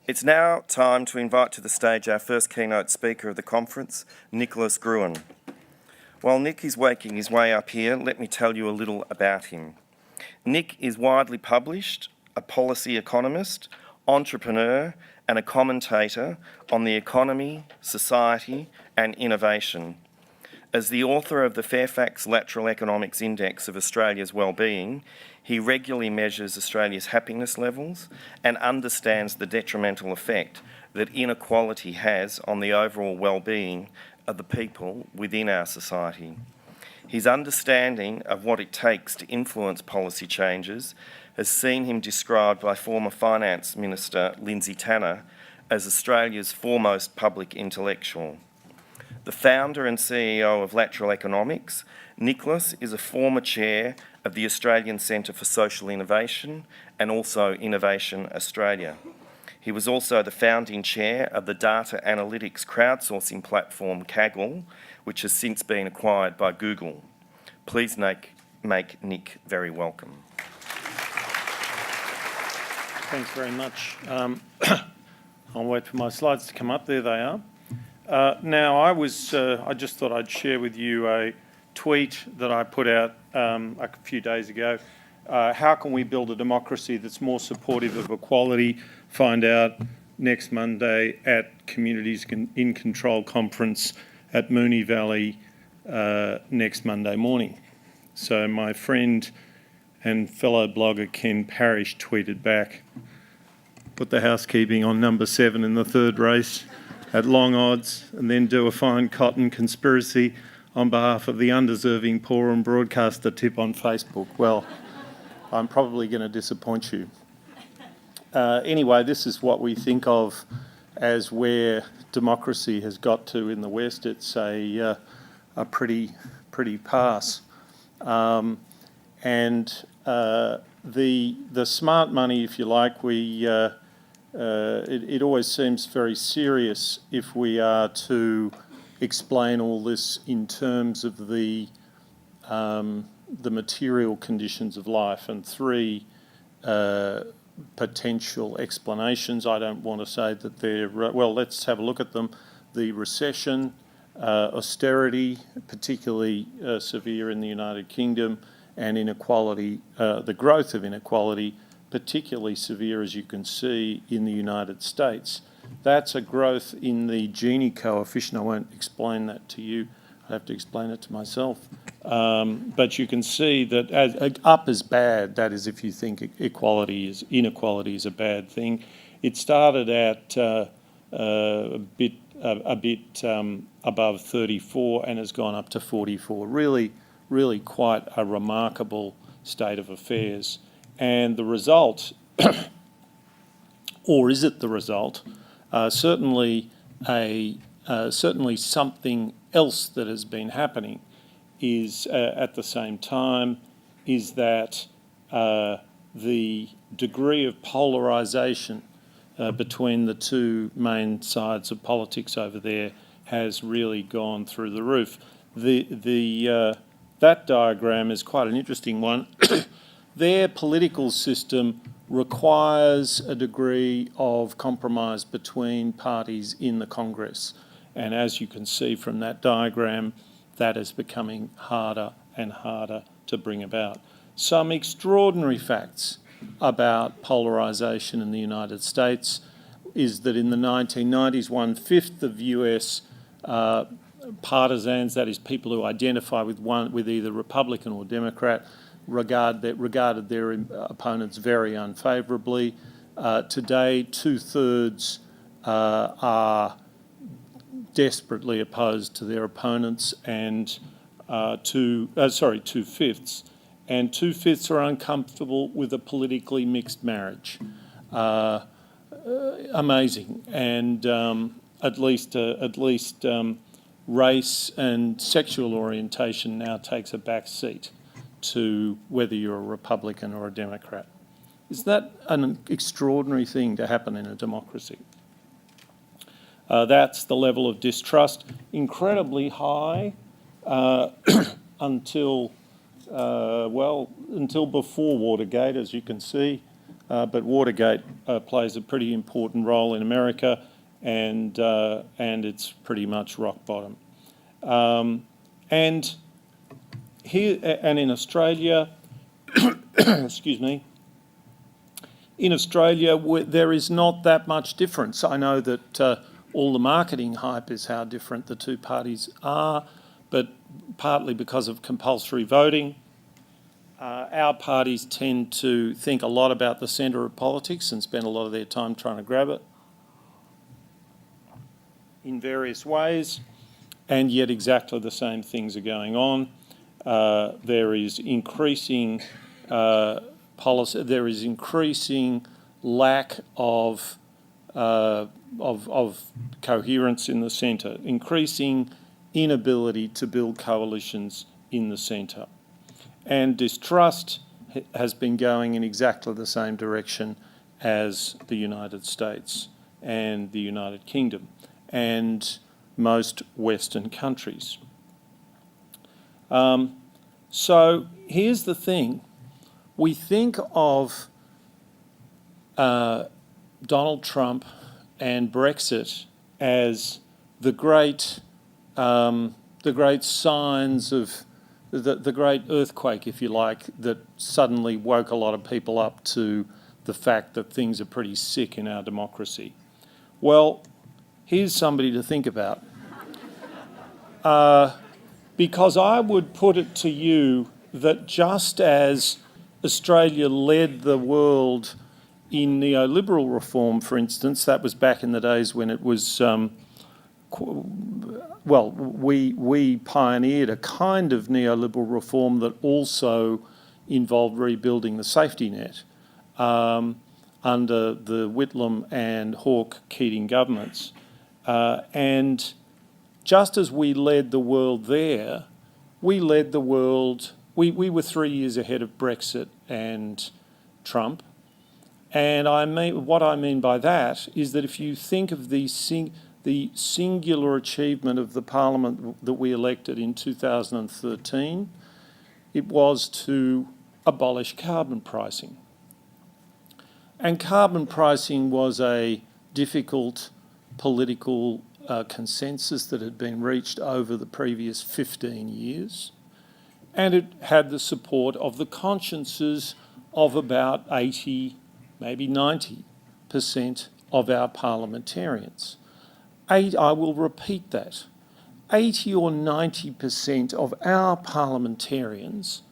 It's now time to invite to the stage our first keynote speaker of the conference, Nicholas Gruen. While Nick is waking his way up here, let me tell you a little about him. Nick is widely published, a policy economist, entrepreneur, and a commentator on the economy, society, and innovation. As the author of the Fairfax Lateral Economics Index of Australia's Wellbeing, he regularly measures Australia's happiness levels and understands the detrimental effect that inequality has on the overall well-being of the people within our society. His understanding of what it takes to influence policy changes has seen him described by former Finance Minister Lindsay Tanner as Australia's foremost public intellectual. The founder and CEO of Lateral Economics, Nicholas is a former chair of the Australian Centre for Social Innovation and also Innovation Australia. He was also the founding chair of the data analytics crowdsourcing platform Kaggle, which has since been acquired by Google. Please make Nick very welcome. Thanks very much. I'll wait for my slides to come up. There they are. Now, I just thought I'd share with you a tweet that I put out a few days ago. How can we build a democracy that's more supportive of equality? Find out next Monday at Communities in Control conference at Moonee Valley next Monday morning. So my friend and fellow blogger Ken Parrish tweeted back, put the housekeeping on number 7 in the third race at long odds, and then do a fine cotton conspiracy on behalf of the undeserving poor and broadcast a tip on Facebook. Well, I'm probably going to disappoint you. Anyway, this is what we think of as where democracy has got to in the West. It's a pretty pass. And the smart money, if you like, it always seems very serious if we are to explain all this in terms of the material conditions of life, and 3 potential explanations. I don't want to say that they're, well, let's have a look at them. The recession, austerity, particularly severe in the United Kingdom, and inequality, the growth of inequality, particularly severe, as you can see, in the United States. That's a growth in the Gini coefficient. I won't explain that to you. I have to explain it to myself. But you can see that up is bad. That is, if you think inequality is a bad thing. It started at a bit above 34 and has gone up to 44. Really quite a remarkable state of affairs. And the result, or is it the result? Certainly something else that has been happening is at the same time is that the degree of polarisation between the 2 main sides of politics over there has really gone through the roof. That diagram is quite an interesting one. Their political system requires a degree of compromise between parties in the Congress. And as you can see from that diagram, that is becoming harder and harder to bring about. Some extraordinary facts about polarisation in the United States is that in the 1990s, 1/5 of US partisans, that is people who identify with either Republican or Democrat, regarded their opponents very unfavourably. Today, 2/3 are desperately opposed to their opponents, and 2/5, and 2/5 are uncomfortable with a politically mixed marriage. Amazing, and at least race and sexual orientation now takes a back seat to whether you're a Republican or a Democrat. Is that an extraordinary thing to happen in a democracy? That's the level of distrust, incredibly high until before Watergate, as you can see. but Watergate plays a pretty important role in America, and it's pretty much rock bottom. And here and in Australia, excuse me, in Australia there is not that much difference. I know that all the marketing hype is how different the two parties are, but partly because of compulsory voting. Our parties tend to think a lot about the centre of politics and spend a lot of their time trying to grab it in various ways, and yet exactly the same things are going on. There is increasing policy. There is increasing lack of coherence in the centre, increasing inability to build coalitions in the centre. And distrust has been going in exactly the same direction as the United States and the United Kingdom and most Western countries. So here's the thing. We think of Donald Trump and Brexit as the great signs of the great earthquake, if you like, that suddenly woke a lot of people up to the fact that things are pretty sick in our democracy. Well, here's somebody to think about. Because I would put it to you that just as Australia led the world in neoliberal reform, for instance, that was back in the days when it was, we pioneered a kind of neoliberal reform that also involved rebuilding the safety net under the Whitlam and Hawke-Keating governments. And just as we led the world there, we led the world, we were 3 years ahead of Brexit and Trump. And what I mean by that is that if you think of the singular achievement of the parliament that we elected in 2013, it was to abolish carbon pricing. And carbon pricing was a difficult political consensus that had been reached over the previous 15 years. And it had the support of the consciences of about 80, maybe 90% of our parliamentarians. I will repeat that. 80 or 90% of our parliamentarians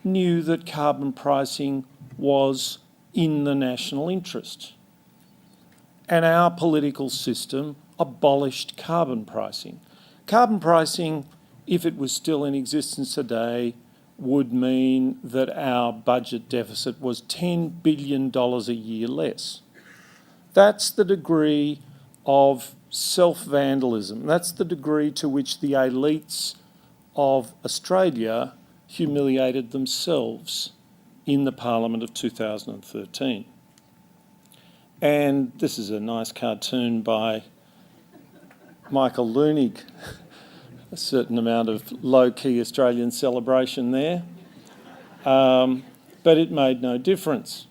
knew that carbon pricing was in the national interest. And our political system abolished carbon pricing. Carbon pricing, if it was still in existence today, would mean that our budget deficit was $10 billion a year less. That's the degree of self-vandalism. That's the degree to which the elites of Australia humiliated themselves in the Parliament of 2013. And this is a nice cartoon by Michael Leunig, a certain amount of low-key Australian celebration there. But it made no difference.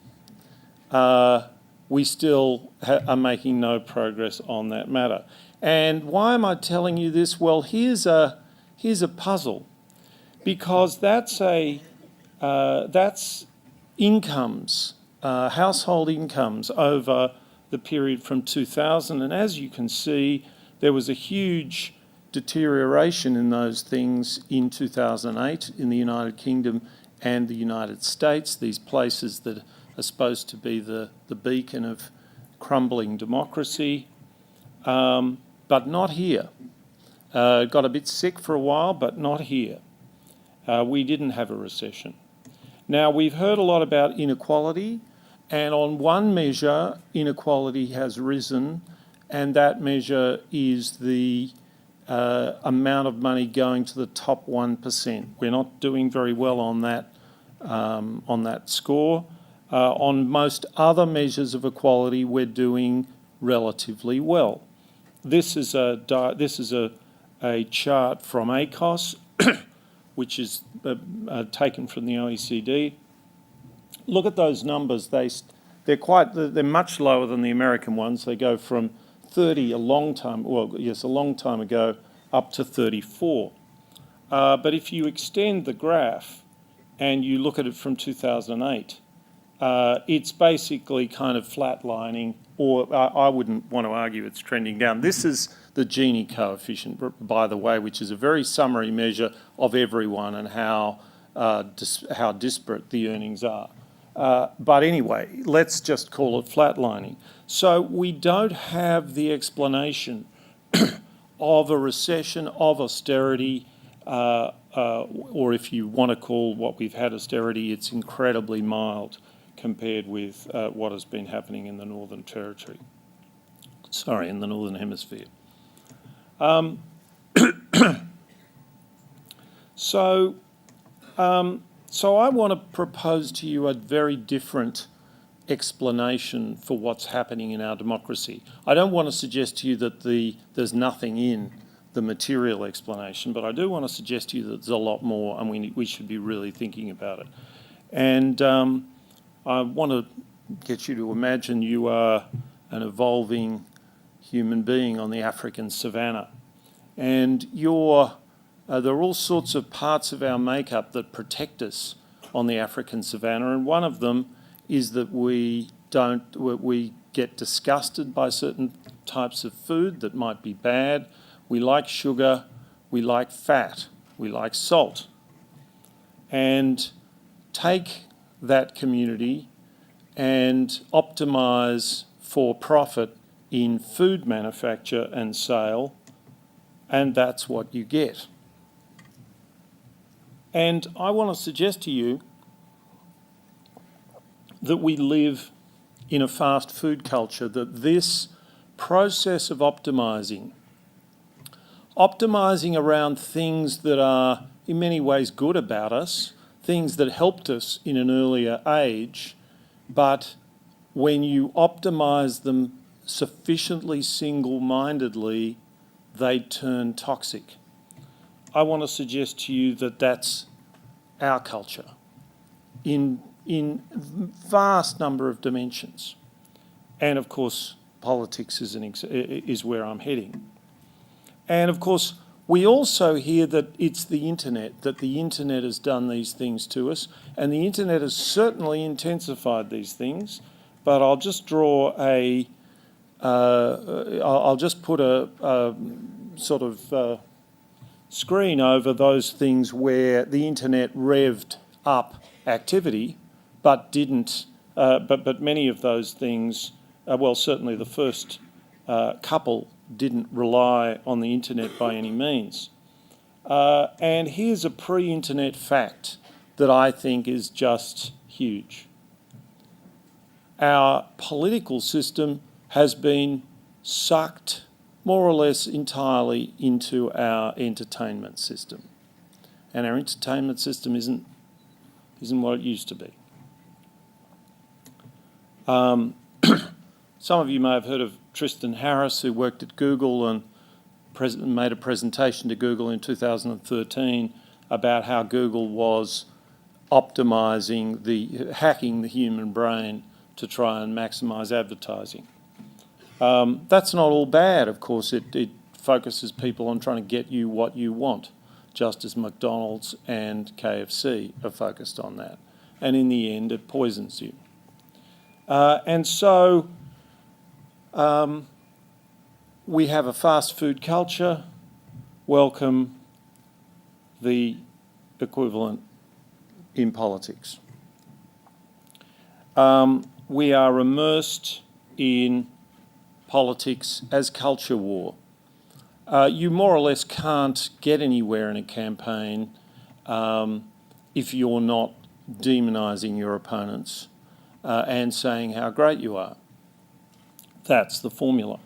We still are making no progress on that matter. And why am I telling you this? Well, here's a puzzle, because that's incomes, household incomes over the period from 2000, and as you can see, there was a huge deterioration in those things in 2008 in the United Kingdom and the United States, these places that are supposed to be the beacon of crumbling democracy, but not here. Got a bit sick for a while, but not here. We didn't have a recession. Now, we've heard a lot about inequality, and on one measure, inequality has risen, and that measure is the amount of money going to the top 1%. We're not doing very well on that score. On most other measures of equality, we're doing relatively well. This is a chart from ACOS, which is taken from the OECD. Look at those numbers. they're much lower than the American ones. They go from 30 a long time ago, up to 34. But if you extend the graph and you look at it from 2008, it's basically kind of flatlining, or I wouldn't want to argue it's trending down. This is the Gini coefficient, by the way, which is a very summary measure of everyone and how disparate the earnings are. But anyway, let's just call it flatlining. So we don't have the explanation of a recession, of austerity, or if you want to call what we've had austerity, it's incredibly mild compared with what has been happening in the Northern Territory. Sorry, in the Northern Hemisphere. So I want to propose to you a very different explanation for what's happening in our democracy. I don't want to suggest to you that there's nothing in the material explanation, but I do want to suggest to you that there's a lot more, and we should be really thinking about it. And I want to get you to imagine you are an evolving human being on the African savannah, and there are all sorts of parts of our makeup that protect us on the African savannah, and one of them is that we get disgusted by certain types of food that might be bad. We like sugar, we like fat, we like salt. And take that community and optimise for profit in food manufacture and sale, and that's what you get. And I want to suggest to you that we live in a fast food culture, that this process of optimising around things that are in many ways good about us, things that helped us in an earlier age, but when you optimise them sufficiently single-mindedly, they turn toxic. I want to suggest to you that that's our culture in vast number of dimensions. And of course, politics is where I'm heading. And of course, we also hear that it's the internet, that the internet has done these things to us, and the internet has certainly intensified these things, but I'll just draw I'll just put a sort of screen over those things where the internet revved up activity, but didn't. But many of those things, well, certainly the first couple didn't rely on the internet by any means. And here's a pre-internet fact that I think is just huge. Our political system has been sucked more or less entirely into our entertainment system. And our entertainment system isn't what it used to be. Some of you may have heard of Tristan Harris, who worked at Google and made a presentation to Google in 2013 about how Google was hacking the human brain to try and maximise advertising. That's not all bad, of course. It focuses people on trying to get you what you want, just as McDonald's and KFC are focused on that. And in the end, it poisons you. And so we have a fast food culture. Welcome the equivalent in politics. We are immersed in politics as culture war. You more or less can't get anywhere in a campaign if you're not demonising your opponents and saying how great you are. That's the formula.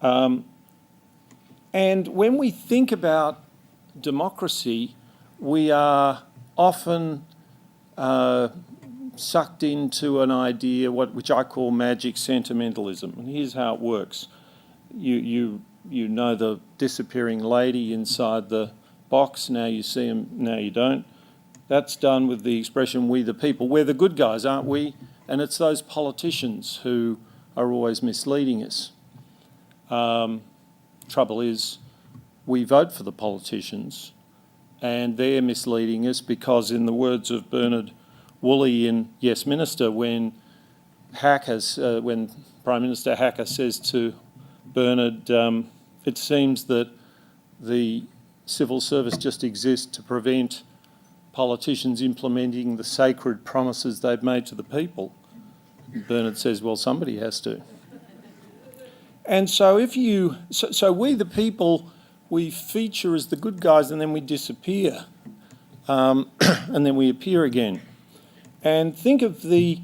And when we think about democracy, we are often sucked into an idea which I call magic sentimentalism. And here's how it works. You know the disappearing lady inside the box. Now you see him, now you don't. That's done with the expression, we the people. We're the good guys, aren't we? And it's those politicians who are always misleading us. Trouble is, we vote for the politicians and they're misleading us because, in the words of Bernard Woolley in Yes Minister, when Prime Minister Hacker says to Bernard, it seems that the civil service just exists to prevent politicians implementing the sacred promises they've made to the people. Bernard says, well, somebody has to. And so we the people, we feature as the good guys and then we disappear. And then we appear again. And think of the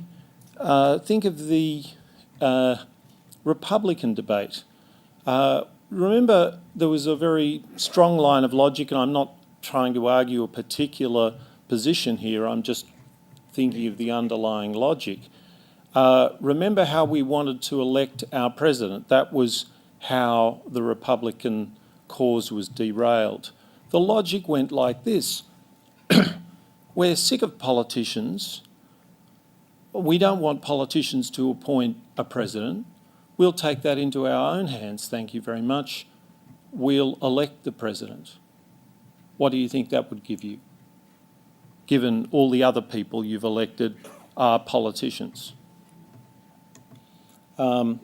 Republican debate. Remember, there was a very strong line of logic, and I'm not trying to argue a particular position here, I'm just thinking of the underlying logic. Remember how we wanted to elect our president. That was how the Republican cause was derailed. The logic went like this. We're sick of politicians. We don't want politicians to appoint a president. We'll take that into our own hands, thank you very much. We'll elect the president. What do you think that would give you, given all the other people you've elected are politicians? And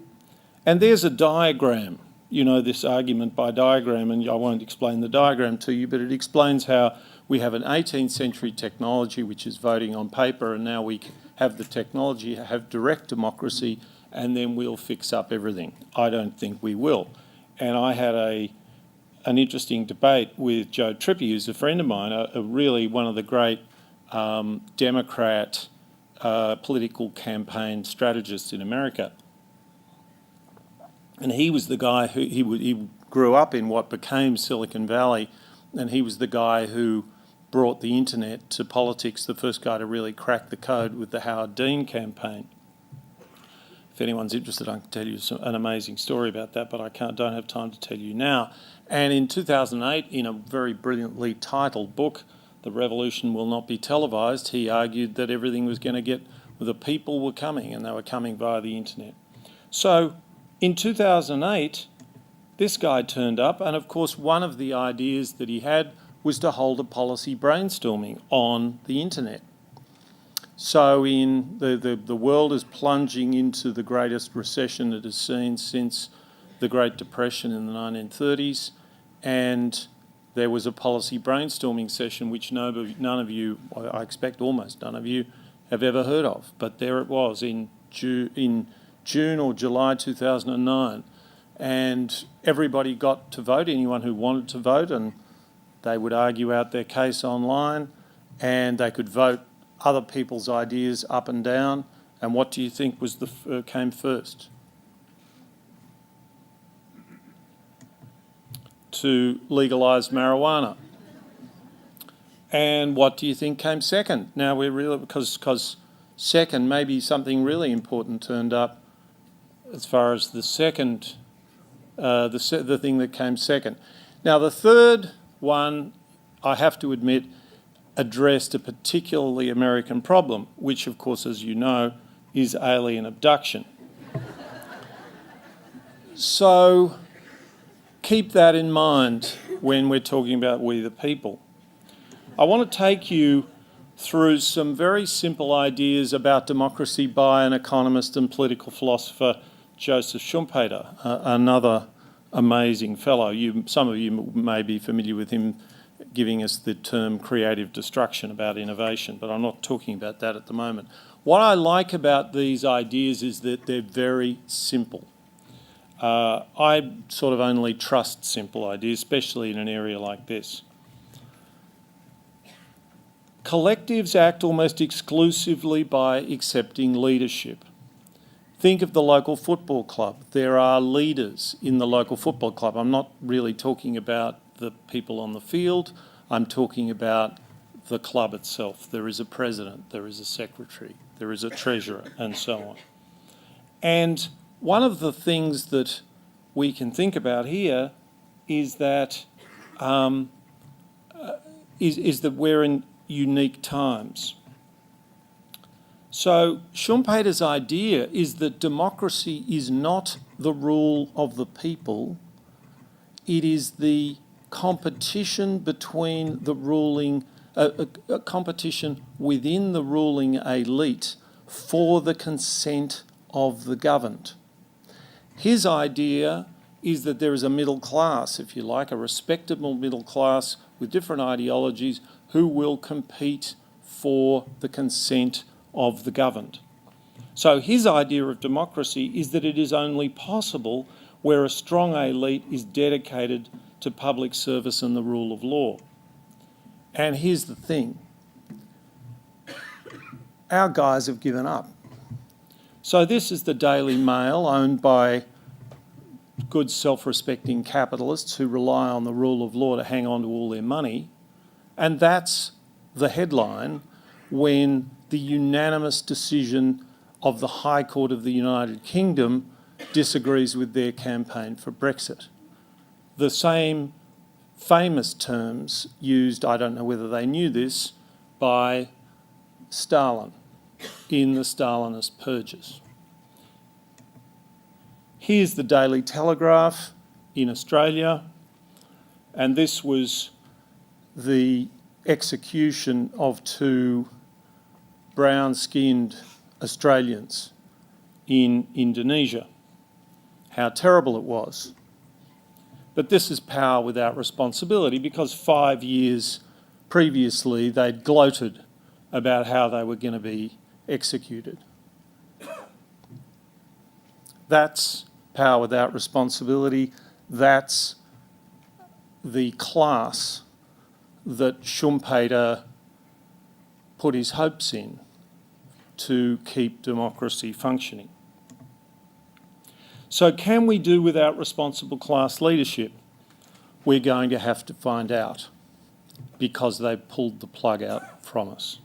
there's a diagram, you know, this argument by diagram, and I won't explain the diagram to you, but it explains how we have an 18th century technology, which is voting on paper, and now we have the technology, have direct democracy, and then we'll fix up everything. I don't think we will. And I had an interesting debate with Joe Trippi, who's a friend of mine, really one of the great Democrat political campaign strategists in America. And he was the guy who, he grew up in what became Silicon Valley, and he was the guy who brought the internet to politics, the first guy to really crack the code with the Howard Dean campaign. If anyone's interested, I can tell you an amazing story about that, but I don't have time to tell you now. And in 2008, in a very brilliantly titled book, The Revolution Will Not Be Televised, he argued that everything was going to get, the people were coming, and they were coming via the internet. So in 2008, this guy turned up, and of course one of the ideas that he had was to hold a policy brainstorming on the internet. So in the world is plunging into the greatest recession it has seen since the Great Depression in the 1930s, and there was a policy brainstorming session which none of you, I expect almost none of you, have ever heard of. But there it was in June or July 2009, and everybody got to vote, anyone who wanted to vote, and they would argue out their case online, and they could vote other people's ideas up and down. And what do you think was came first? To legalise marijuana. And what do you think came second? Now we're really, because second, maybe something really important turned up as far as the second, the thing that came second. Now the third one, I have to admit, addressed a particularly American problem, which of course, as you know, is alien abduction. So keep that in mind when we're talking about we the people. I want to take you through some very simple ideas about democracy by an economist and political philosopher, Joseph Schumpeter, another amazing fellow. Some of you may be familiar with him giving us the term creative destruction about innovation, but I'm not talking about that at the moment. What I like about these ideas is that they're very simple. I sort of only trust simple ideas, especially in an area like this. Collectives act almost exclusively by accepting leadership. Think of the local football club. There are leaders in the local football club. I'm not really talking about the people on the field. I'm talking about the club itself. There is a president, there is a secretary, there is a treasurer, and so on. And one of the things that we can think about here is that is that we're in unique times. So Schumpeter's idea is that democracy is not the rule of the people, it is the competition between the ruling, a competition within the ruling elite for the consent of the governed. His idea is that there is a middle class, if you like, a respectable middle class with different ideologies who will compete for the consent of the governed. So his idea of democracy is that it is only possible where a strong elite is dedicated to public service and the rule of law. And here's the thing. Our guys have given up. So this is the Daily Mail, owned by good self-respecting capitalists who rely on the rule of law to hang on to all their money. And that's the headline when the unanimous decision of the High Court of the United Kingdom disagrees with their campaign for Brexit. The same famous terms used, I don't know whether they knew this, by Stalin in the Stalinist purges. Here's the Daily Telegraph in Australia, and this was the execution of two brown-skinned Australians in Indonesia. How terrible it was. But this is power without responsibility, because 5 years previously they'd gloated about how they were going to be executed. That's power without responsibility. That's the class that Schumpeter put his hopes in to keep democracy functioning. So can we do without responsible class leadership? We're going to have to find out, because they've pulled the plug out from us.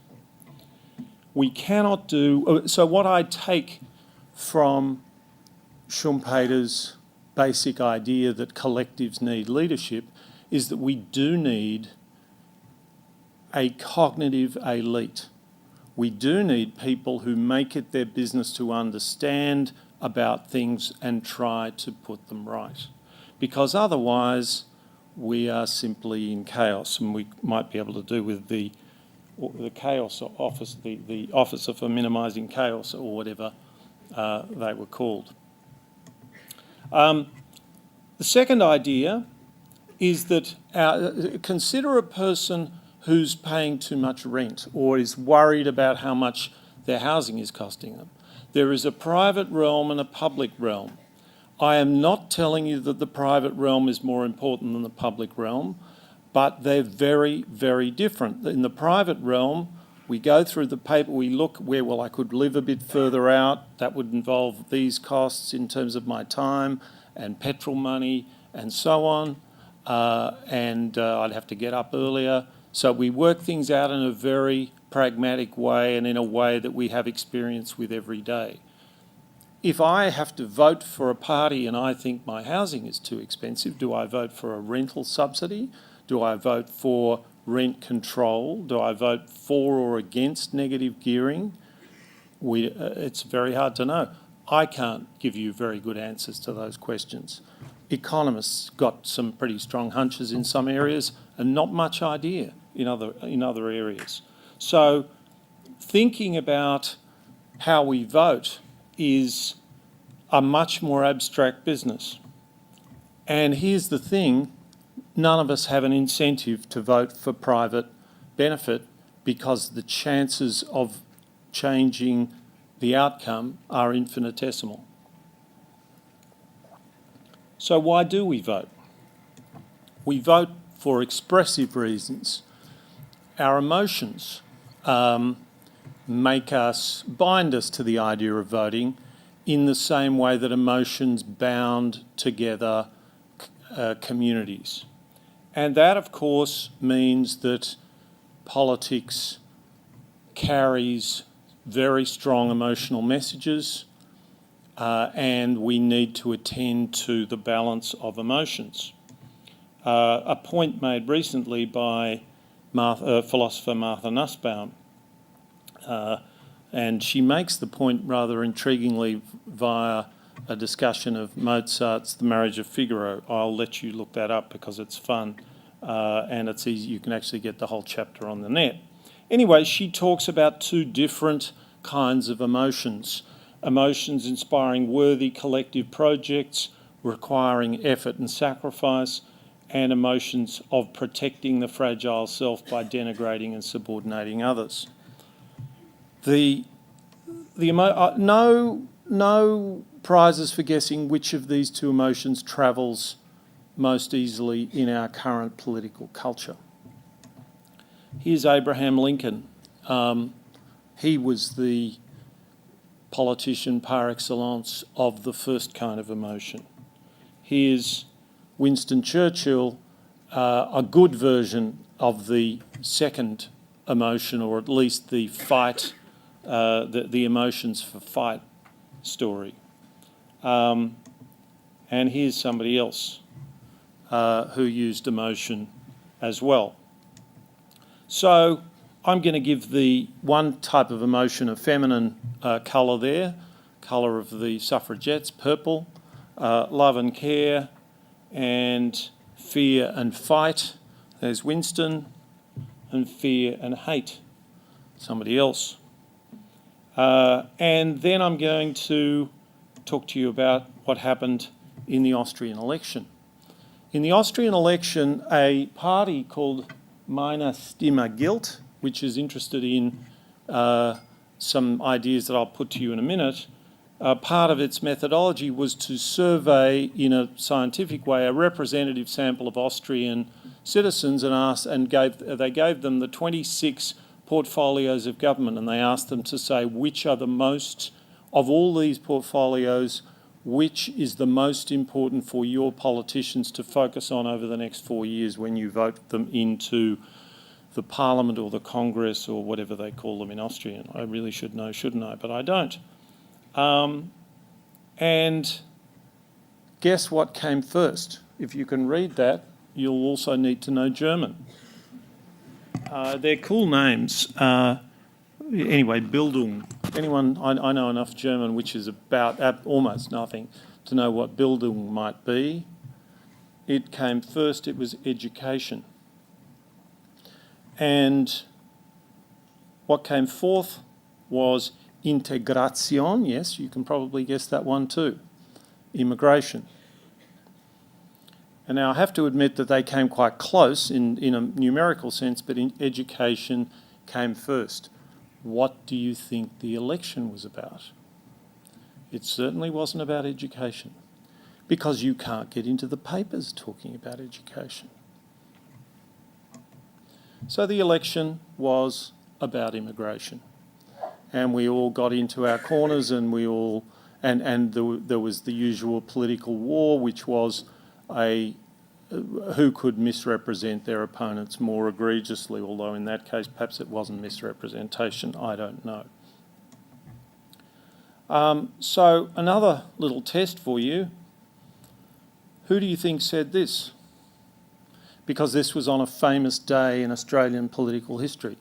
We cannot do... So what I take from Schumpeter's basic idea that collectives need leadership is that we do need a cognitive elite. We do need people who make it their business to understand about things and try to put them right. Because otherwise we are simply in chaos, and we might be able to do with the chaos office, the Officer for Minimising Chaos, or whatever they were called. The second idea is that consider a person who's paying too much rent or is worried about how much their housing is costing them. There is a private realm and a public realm. I am not telling you that the private realm is more important than the public realm, but they're very, very different. In the private realm, we go through the paper, we look where, well, I could live a bit further out. That would involve these costs in terms of my time and petrol money and so on. I'd have to get up earlier. So we work things out in a very pragmatic way, and in a way that we have experience with every day. If I have to vote for a party and I think my housing is too expensive, do I vote for a rental subsidy? Do I vote for rent control? Do I vote for or against negative gearing? It's very hard to know. I can't give you very good answers to those questions. Economists got some pretty strong hunches in some areas and not much idea in other areas. So thinking about how we vote is a much more abstract business. And here's the thing, none of us have an incentive to vote for private benefit, because the chances of changing the outcome are infinitesimal. So why do we vote? We vote for expressive reasons. Our emotions bind us to the idea of voting in the same way that emotions bound together communities. And that, of course, means that politics carries very strong emotional messages, and we need to attend to the balance of emotions. A point made recently by philosopher Martha Nussbaum And she makes the point rather intriguingly via a discussion of Mozart's The Marriage of Figaro. I'll let you look that up because it's fun and it's easy. You can actually get the whole chapter on the net. Anyway, she talks about two different kinds of emotions. Emotions inspiring worthy collective projects, requiring effort and sacrifice, and emotions of protecting the fragile self by denigrating and subordinating others. No prizes for guessing which of these two emotions travels most easily in our current political culture. Here's Abraham Lincoln. He was the politician par excellence of the first kind of emotion. Here's Winston Churchill, a good version of the second emotion, or at least the fight, the emotions for fight story. And here's somebody else who used emotion as well. So I'm going to give the one type of emotion a feminine colour there, colour of the suffragettes, purple, love and care, and fear and fight. There's Winston, and fear and hate, somebody else. And then I'm going to talk to you about what happened in the Austrian election. In the Austrian election, a party called Meine Stimme gilt, which is interested in some ideas that I'll put to you in a minute, part of its methodology was to survey in a scientific way a representative sample of Austrian citizens and they gave them the 26 portfolios of government, and they asked them to say which are the most, of all these portfolios, which is the most important for your politicians to focus on over the next 4 years when you vote them into the Parliament or the Congress or whatever they call them in Austrian. I really should know, shouldn't I? But I don't. And guess what came first? If you can read that, you'll also need to know German. They're cool names. Anyway, Bildung. Anyone, I know enough German, which is about almost nothing, to know what Bildung might be. It came first, it was education. And what came fourth was Integration. Yes, you can probably guess that one too. Immigration. And now I have to admit that they came quite close in a numerical sense, but in education came first. What do you think the election was about? It certainly wasn't about education, because you can't get into the papers talking about education. So the election was about immigration, and we all got into our corners, and there was the usual political war, which was who could misrepresent their opponents more egregiously, although in that case perhaps it wasn't misrepresentation, I don't know. So another little test for you. Who do you think said this? Because this was on a famous day in Australian political history.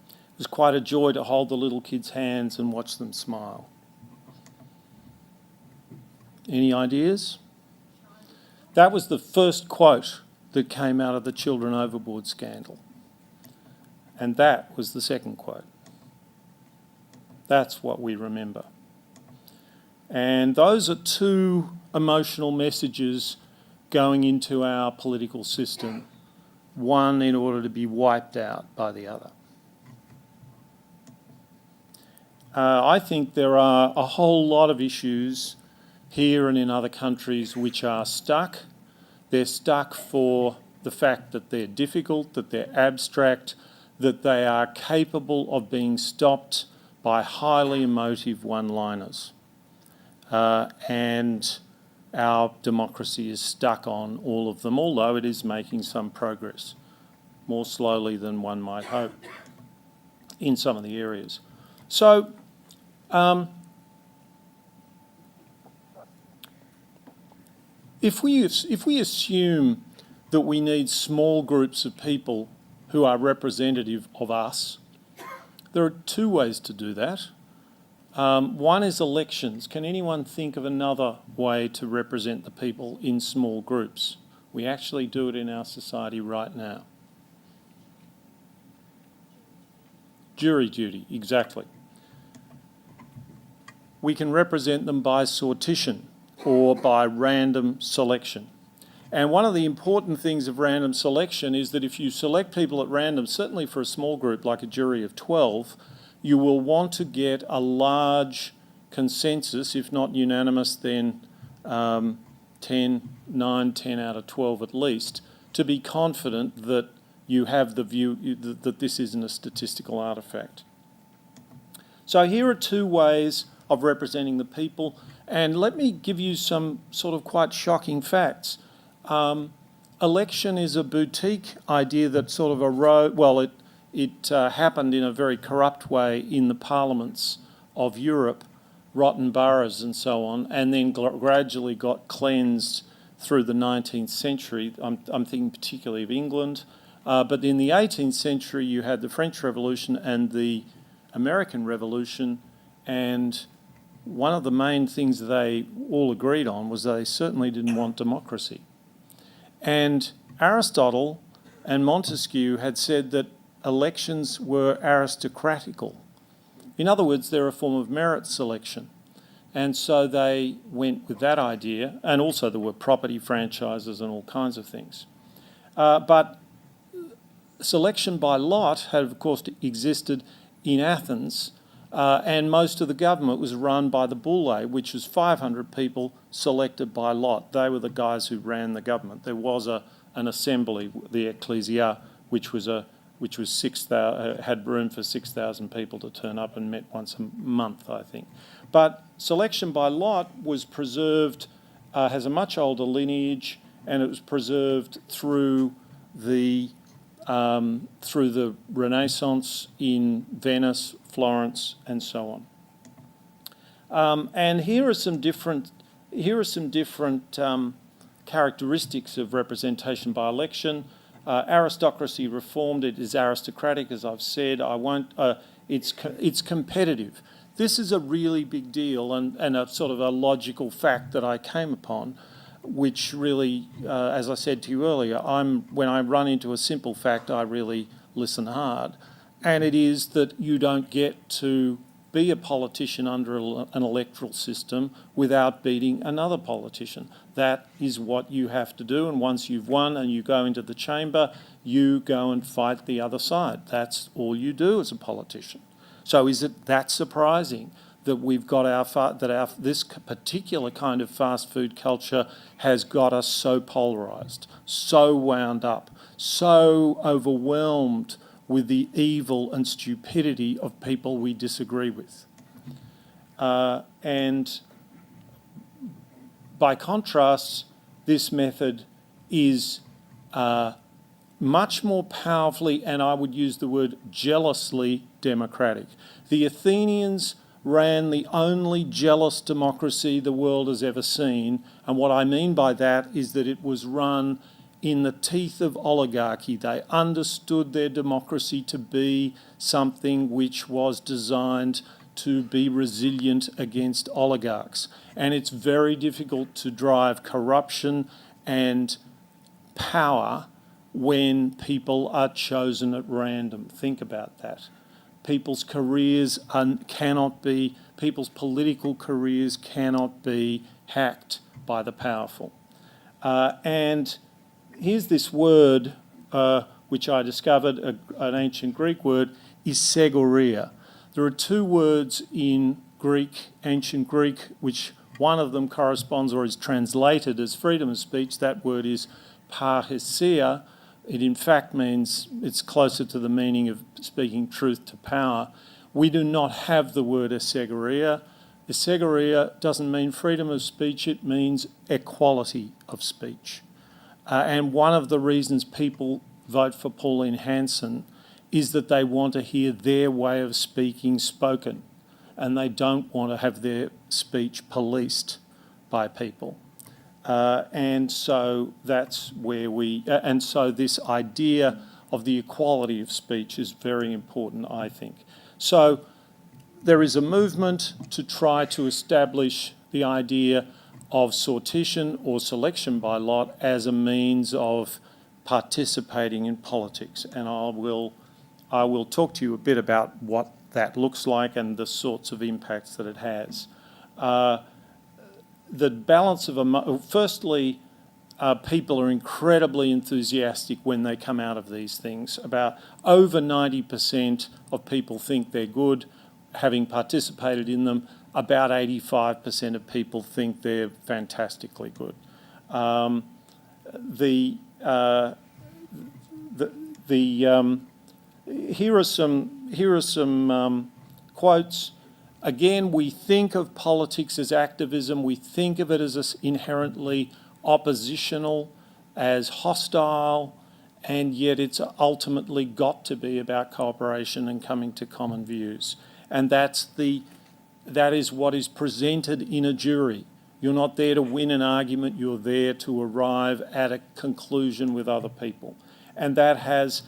It was quite a joy to hold the little kids' hands and watch them smile. Any ideas? That was the first quote that came out of the Children Overboard scandal. And that was the second quote. That's what we remember. And those are two emotional messages going into our political system, one in order to be wiped out by the other. I think there are a whole lot of issues here and in other countries which are stuck. They're stuck for the fact that they're difficult, that they're abstract, that they are capable of being stopped by highly emotive one-liners. And our democracy is stuck on all of them, although it is making some progress, more slowly than one might hope in some of the areas. So, if we assume that we need small groups of people who are representative of us. There are two ways to do that. One is elections. Can anyone think of another way to represent the people in small groups? We actually do it in our society right now. Jury duty, exactly. We can represent them by sortition or by random selection. And one of the important things of random selection is that if you select people at random, certainly for a small group like a jury of 12, you will want to get a large consensus, if not unanimous, then 9, 10 out of 12 at least, to be confident that you have the view that this isn't a statistical artefact. So here are two ways of representing the people, and let me give you some sort of quite shocking facts. Election is a boutique idea that sort of arose, well, it happened in a very corrupt way in the parliaments of Europe, rotten boroughs and so on, and then gradually got cleansed through the 19th century. I'm thinking particularly of England. But in the 18th century, you had the French Revolution and the American Revolution, and one of the main things they all agreed on was they certainly didn't want democracy. And Aristotle and Montesquieu had said that elections were aristocratical. In other words, they're a form of merit selection. And so they went with that idea, and also there were property franchises and all kinds of things. But selection by lot had, of course, existed in Athens, and most of the government was run by the bullae, which was 500 people selected by lot. They were the guys who ran the government. There was an assembly, the ecclesia, which was 6,000, had room for 6,000 people to turn up and met once a month, I think. But selection by lot was preserved, has a much older lineage, and it was preserved through the Renaissance in Venice, Florence, and so on. And here are some different characteristics of representation by election. Aristocracy reformed. It is aristocratic, as I've said. It's competitive. This is a really big deal and a sort of a logical fact that I came upon, which really, as I said to you earlier, when I run into a simple fact, I really listen hard. And it is that you don't get to be a politician under an electoral system without beating another politician. That is what you have to do, and once you've won and you go into the chamber, you go and fight the other side. That's all you do as a politician. So is it that surprising that we've got this particular kind of fast food culture has got us so polarised, so wound up, so overwhelmed with the evil and stupidity of people we disagree with? And by contrast, this method is much more powerfully, and I would use the word jealously, democratic. The Athenians ran the only jealous democracy the world has ever seen, and what I mean by that is that it was run in the teeth of oligarchy. They understood their democracy to be something which was designed to be resilient against oligarchs. And it's very difficult to drive corruption and power when people are chosen at random. Think about that. People's political careers cannot be hacked by the powerful. And here's this word which I discovered, an ancient Greek word, is segoria. There are two words in ancient Greek, which one of them corresponds or is translated as freedom of speech. That word is parrhesia. It in fact means, it's closer to the meaning of speaking truth to power. We do not have the word esegoria. Esegoria doesn't mean freedom of speech, it means equality of speech. And one of the reasons people vote for Pauline Hanson is that they want to hear their way of speaking spoken, and they don't want to have their speech policed by people. And so that's where and so this idea of the equality of speech is very important, I think. So there is a movement to try to establish the idea of sortition or selection by lot as a means of participating in politics, and I will talk to you a bit about what that looks like and the sorts of impacts that it has. The balance of firstly, people are incredibly enthusiastic when they come out of these things. About over 90% of people think they're good, having participated in them. About 85% of people think they're fantastically good. Here are some quotes. Again, we think of politics as activism. We think of it as inherently oppositional, as hostile, and yet it's ultimately got to be about cooperation and coming to common views. And that is what is presented in a jury. You're not there to win an argument, you're there to arrive at a conclusion with other people. And that has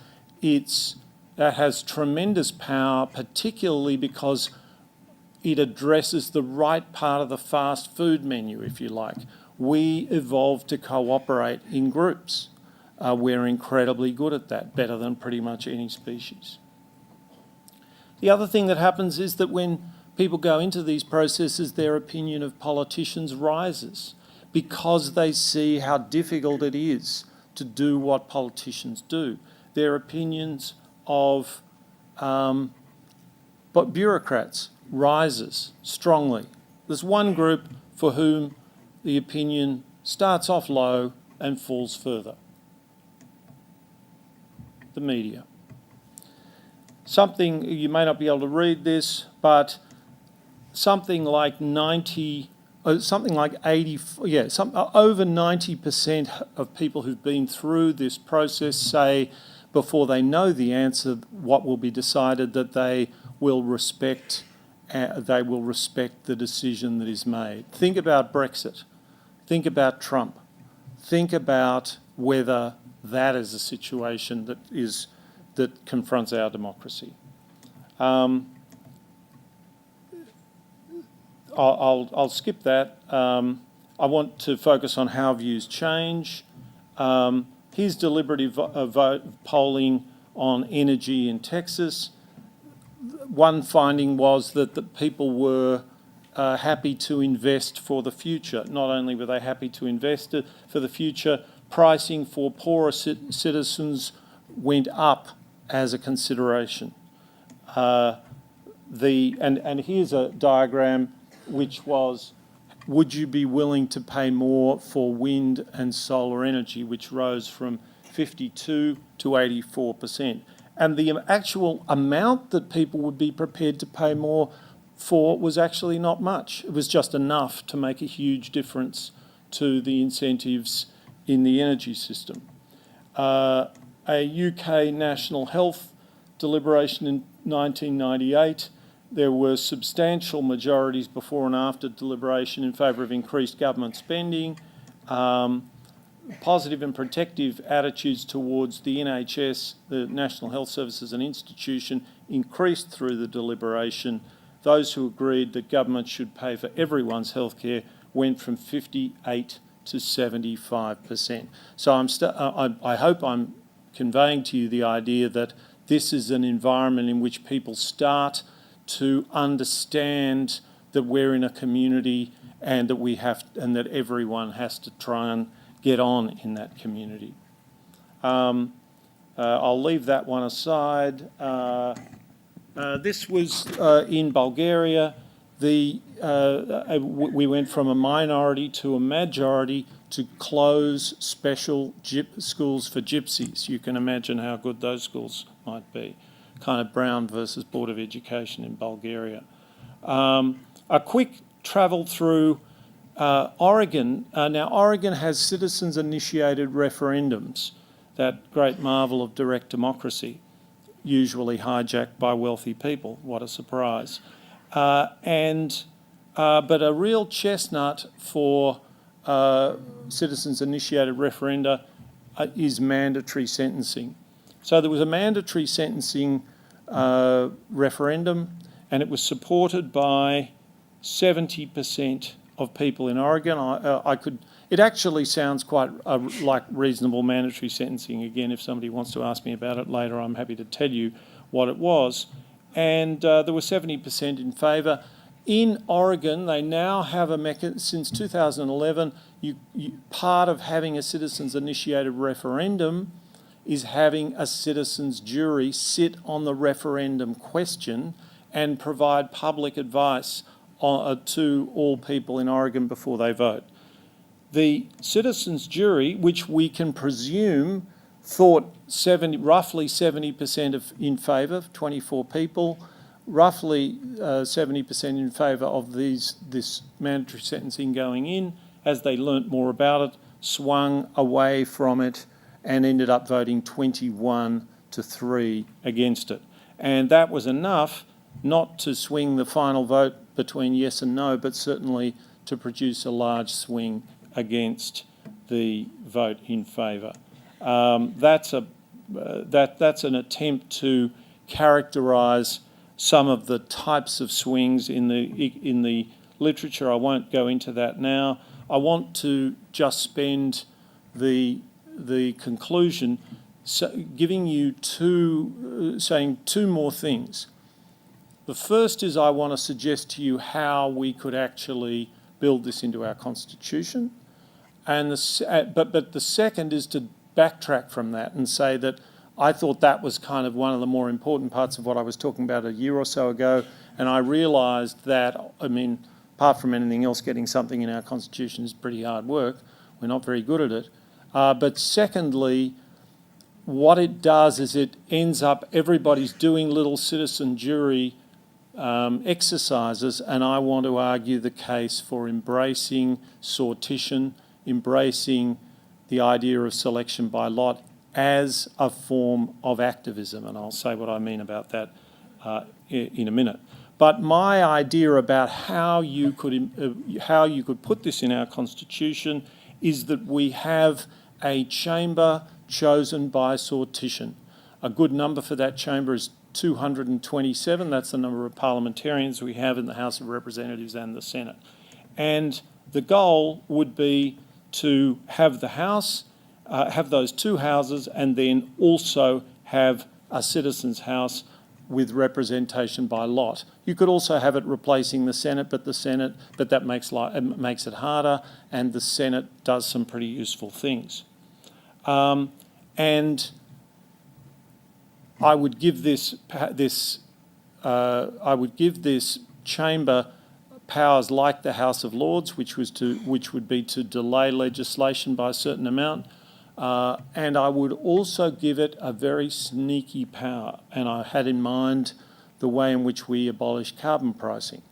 tremendous power, particularly because it addresses the right part of the fast food menu, if you like. We evolved to cooperate in groups. We're incredibly good at that, better than pretty much any species. The other thing that happens is that when people go into these processes, their opinion of politicians rises because they see how difficult it is to do what politicians do. Their opinions of bureaucrats rises strongly. There's one group for whom the opinion starts off low and falls further. The media. Something, you may not be able to read this, but something like over 90% of people who've been through this process say, before they know the answer, what will be decided, that they will respect the decision that is made. Think about Brexit. Think about Trump. Think about whether that is a situation that confronts our democracy. I'll skip that. I want to focus on how views change. Here's deliberative polling on energy in Texas. One finding was that the people were happy to invest for the future. Not only were they happy to invest for the future, pricing for poorer citizens went up as a consideration. And here's a diagram which was, would you be willing to pay more for wind and solar energy, which rose from 52 to 84%. And the actual amount that people would be prepared to pay more for was actually not much. It was just enough to make a huge difference to the incentives in the energy system. A UK national health deliberation in 1998, there were substantial majorities before and after deliberation in favour of increased government spending. Positive and protective attitudes towards the NHS, the National Health Service as an institution, increased through the deliberation. Those who agreed that government should pay for everyone's healthcare went from 58 to 75%. So I hope I'm conveying to you the idea that this is an environment in which people start to understand that we're in a community and that everyone has to try and get on in that community. I'll leave that one aside. This was in Bulgaria. We went from a minority to a majority to close special schools for gypsies. You can imagine how good those schools might be. Kind of Brown versus Board of Education in Bulgaria. A quick travel through Oregon. Now, Oregon has citizens-initiated referendums, that great marvel of direct democracy, usually hijacked by wealthy people. What a surprise. But a real chestnut for citizens-initiated referenda is mandatory sentencing. So there was a mandatory sentencing referendum, and it was supported by 70% of people in Oregon. It actually sounds quite like reasonable mandatory sentencing. Again, if somebody wants to ask me about it later, I'm happy to tell you what it was. And there were 70% in favour. In Oregon, they now have a mechanism. Since 2011, part of having a citizens-initiated referendum is having a citizens' jury sit on the referendum question and provide public advice to all people in Oregon before they vote. The citizens' jury, which we can presume thought roughly 70% in favour, 24 people, roughly 70% in favour of this mandatory sentencing going in, as they learnt more about it, swung away from it and ended up voting 21-3 against it. And that was enough not to swing the final vote between yes and no, but certainly to produce a large swing against the vote in favour. That's an attempt to characterise some of the types of swings in the literature. I won't go into that now. I want to just spend the conclusion giving you saying two more things. The first is I want to suggest to you how we could actually build this into our constitution, and but the second is to backtrack from that and say that I thought that was kind of one of the more important parts of what I was talking about a year or so ago, and I realised that, I mean, apart from anything else, getting something in our constitution is pretty hard work. We're not very good at it. But secondly, what it does is it ends up everybody's doing little citizen jury exercises, and I want to argue the case for embracing sortition, embracing the idea of selection by lot as a form of activism, and I'll say what I mean about that in a minute. But my idea about how you could put this in our constitution is that we have a chamber chosen by sortition. A good number for that chamber is 227. That's the number of parliamentarians we have in the House of Representatives and the Senate. And the goal would be to have the House, have those two houses, and then also have a citizens' house with representation by lot. You could also have it replacing the Senate, but that makes it harder, and the Senate does some pretty useful things. And I would give this chamber powers like the House of Lords, which would be to delay legislation by a certain amount, and I would also give it a very sneaky power. And I had in mind the way in which we abolish carbon pricing.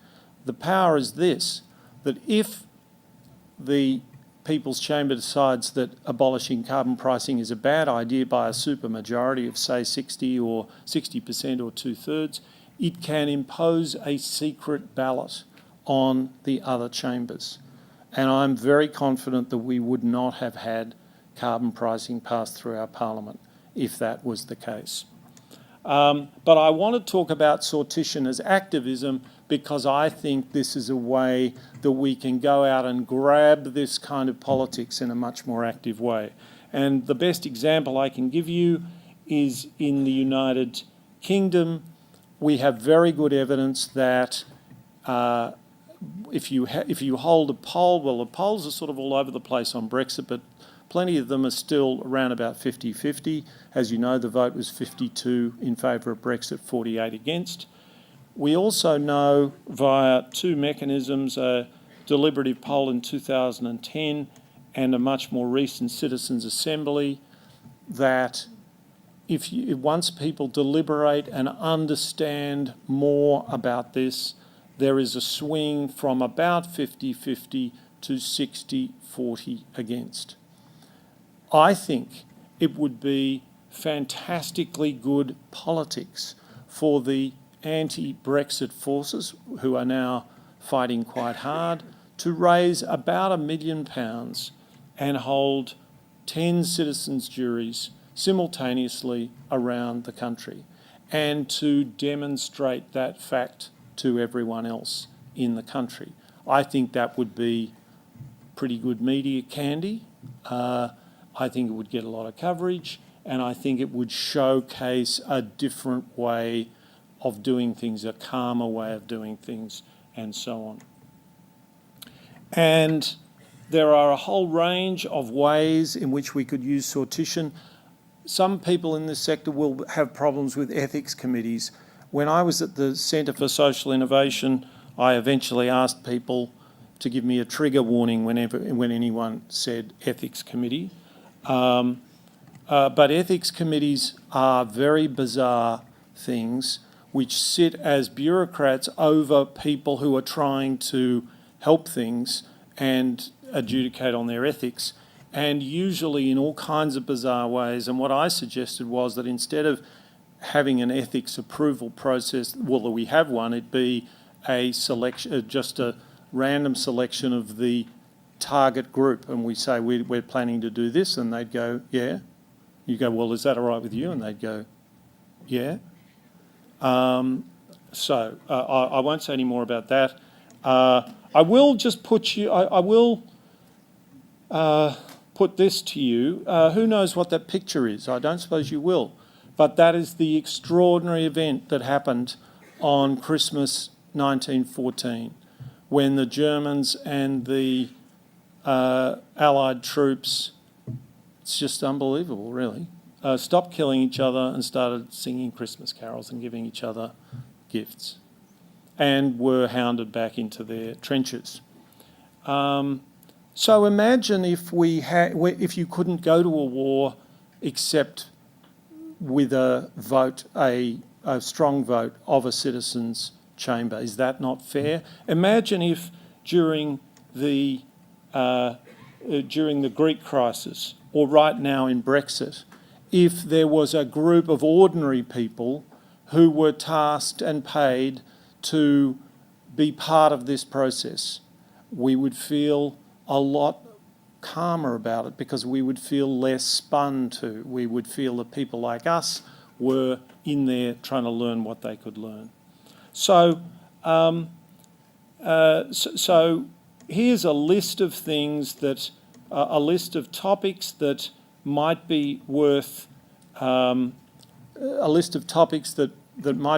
The power is this: that if the People's Chamber decides that abolishing carbon pricing is a bad idea by a supermajority of, say, 60% or 2/3, it can impose a secret ballot on the other chambers. And I'm very confident that we would not have had carbon pricing passed through our parliament if that was the case. But I want to talk about sortition as activism because I think this is a way that we can go out and grab this kind of politics in a much more active way. And the best example I can give you is in the United Kingdom. We have very good evidence that if you hold a poll, well, the polls are sort of all over the place on Brexit, but plenty of them are still around about 50-50. As you know, the vote was 52 in favour of Brexit, 48 against. We also know via two mechanisms, a deliberative poll in 2010 and a much more recent Citizens' Assembly, that once people deliberate and understand more about this, there is a swing from about 50-50 to 60-40 against. I think it would be fantastically good politics for the anti-Brexit forces, who are now fighting quite hard, to raise about £1 million and hold 10 citizens' juries simultaneously around the country, and to demonstrate that fact to everyone else in the country. I think that would be pretty good media candy. I think it would get a lot of coverage, and I think it would showcase a different way of doing things, a calmer way of doing things, and so on. And there are a whole range of ways in which we could use sortition. Some people in this sector will have problems with ethics committees. When I was at the Centre for Social Innovation, I eventually asked people to give me a trigger warning when anyone said ethics committee. But ethics committees are very bizarre things which sit as bureaucrats over people who are trying to help things and adjudicate on their ethics, and usually in all kinds of bizarre ways. And what I suggested was that instead of having an ethics approval process, well, we have one, it'd be a selection, just a random selection of the target group, and we say we're planning to do this, and they'd go, yeah. You go, well, is that all right with you? And they'd go, yeah. I won't say any more about that. I will just put you, I will put this to you. Who knows what that picture is? I don't suppose you will. But that is the extraordinary event that happened on Christmas 1914, when the Germans and the Allied troops, it's just unbelievable, really, stopped killing each other and started singing Christmas carols and giving each other gifts, and were hounded back into their trenches. So imagine if if you couldn't go to a war except with a vote, a strong vote of a citizens' chamber. Is that not fair? Imagine if during the Greek crisis, or right now in Brexit, if there was a group of ordinary people who were tasked and paid to be part of this process. We would feel a lot calmer about it, because we would feel less spun to. We would feel that people like us were in there trying to learn what they could learn. So here's a list of things that, a list of topics that might be worth, might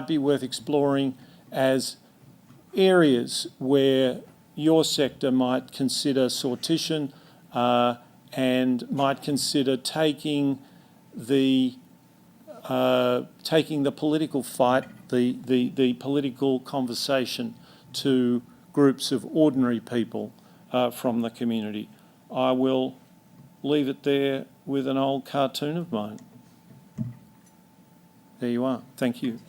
be worth exploring as areas where your sector might consider sortition and might consider taking the political fight, the political conversation to groups of ordinary people from the community. I will leave it there with an old cartoon of mine. There you are. Thank you.